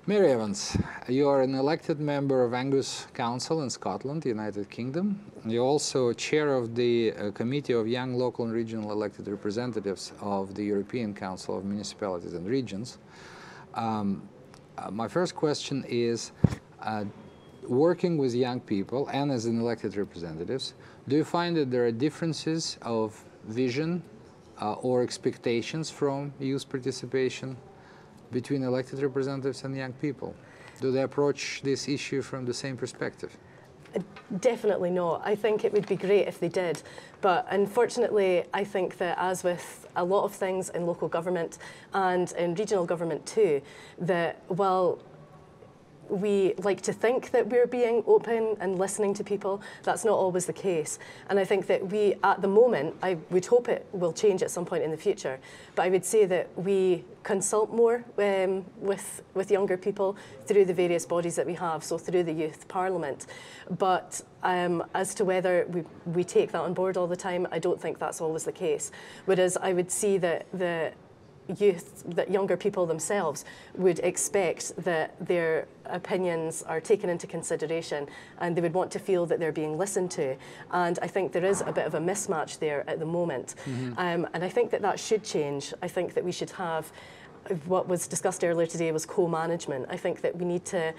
Mary Evans, you are an elected member of Angus Council in Scotland, United Kingdom. You're also chair of the Committee of Young Local and Regional Elected Representatives of the European Council of Municipalities and Regions. My first question is, working with young people and as an elected representatives, do you find that there are differences of vision or expectations from youth participation between elected representatives and young people? Do they approach this issue from the same perspective? Definitely not. I think it would be great if they did, but unfortunately I think that, as with a lot of things in local government and in regional government too, that while we like to think that we're being open and listening to people, that's not always the case. And I think that we, at the moment, I would hope it will change at some point in the future, but I would say that we consult more with younger people through the various bodies that we have, so through the Youth Parliament. But as to whether we take that on board all the time, I don't think that's always the case. Whereas I would see that that younger people themselves would expect that their opinions are taken into consideration and they would want to feel that they're being listened to. And I think there is a bit of a mismatch there at the moment. And I think that that should change. I think that we should have, what was discussed earlier today was co-management. I think that we need to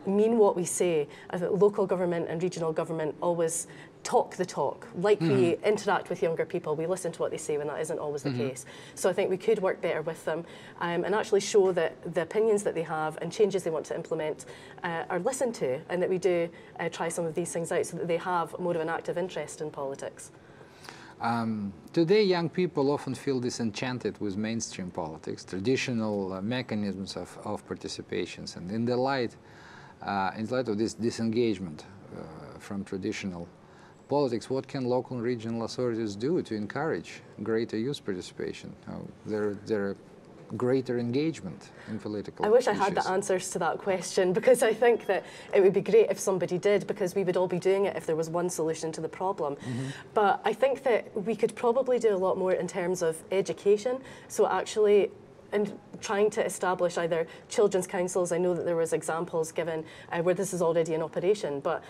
mean what we say. I think local government and regional government always talk the talk. Like we interact with younger people, we listen to what they say when that isn't always the case. So I think we could work better with them and actually show that the opinions that they have and changes they want to implement are listened to, and that we do try some of these things out so that they have more of an active interest in politics. Today, young people often feel disenchanted with mainstream politics, traditional mechanisms of participations, and in the light of this disengagement from traditional politics, what can local and regional authorities do to encourage greater youth participation, their greater engagement in political I wish issues? I had the answers to that question, because I think that it would be great if somebody did, because we would all be doing it if there was one solution to the problem. But I think that we could probably do a lot more in terms of education, so actually and trying to establish either children's councils. I know that there was examples given where this is already in operation, but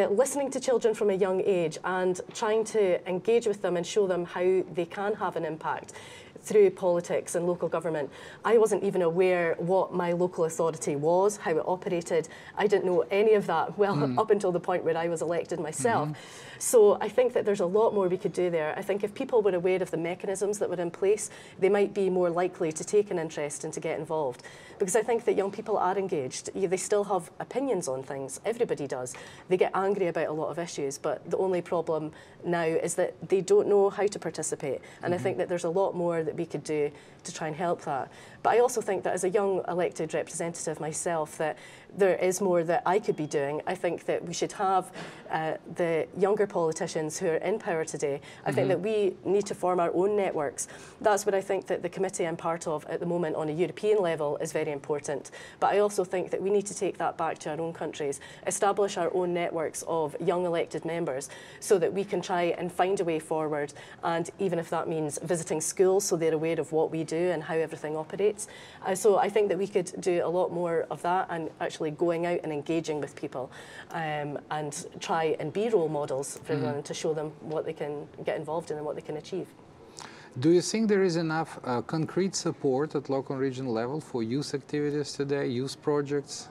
listening to children from a young age and trying to engage with them and show them how they can have an impact through politics and local government. I wasn't even aware what my local authority was, how it operated. I didn't know any of that, well, up until the point where I was elected myself. So I think that there's a lot more we could do there. I think if people were aware of the mechanisms that were in place, they might be more likely to take an interest and to get involved. Because I think that young people are engaged. They still have opinions on things. Everybody does. They get angry about a lot of issues, but the only problem now is that they don't know how to participate. And I think that there's a lot more that we could do to try and help that. But I also think that as a young elected representative myself, that there is more that I could be doing. I think that we should have the younger politicians who are in power today. I think that we need to form our own networks. That's what I think that the committee I'm part of at the moment on a European level is very important. But I also think that we need to take that back to our own countries, establish our own networks of young elected members so that we can try and find a way forward. And even if that means visiting schools so they're aware of what we do and how everything operates. So I think that we could do a lot more of that and actually going out and engaging with people and try and be role models for everyone to show them what they can get involved in and what they can achieve. Do you think there is enough concrete support at local and regional level for youth activities today, youth projects?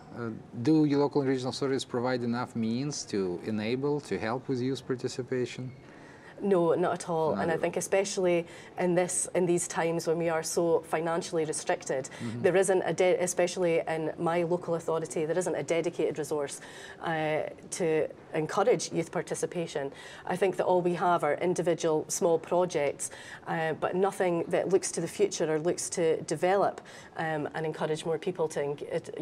Do your local and regional authorities provide enough means to enable, to help with youth participation? No, not at all. And I think especially in these times when we are so financially restricted, there isn't especially in my local authority, there isn't a dedicated resource to encourage youth participation. I think that all we have are individual small projects, but nothing that looks to the future or looks to develop and encourage more people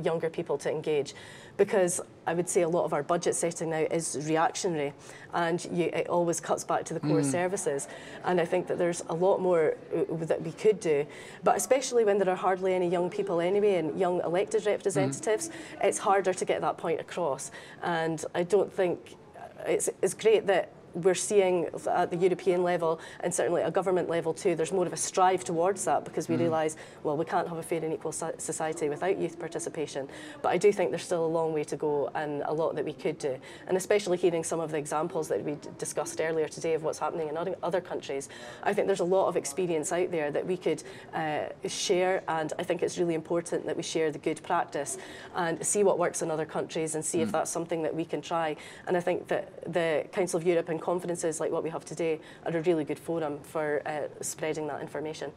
younger people to engage. Because I would say a lot of our budget setting now is reactionary, and it always cuts back to the core services. And I think that there's a lot more that we could do, but especially when there are hardly any young people anyway and young elected representatives, it's harder to get that point across. And I don't think it's great that we're seeing at the European level, and certainly at a government level too, there's more of a strive towards that, because we realise, well, we can't have a fair and equal society without youth participation. But I do think there's still a long way to go and a lot that we could do. And especially hearing some of the examples that we discussed earlier today of what's happening in other countries, I think there's a lot of experience out there that we could share, and I think it's really important that we share the good practice and see what works in other countries and see if that's something that we can try. And I think that the Council of Europe and conferences like what we have today are a really good forum for spreading that information.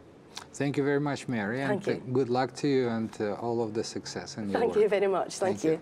Thank you very much, Mary. Thank and you. Good luck to you and all of the success in your work. Thank you very much. Thank you.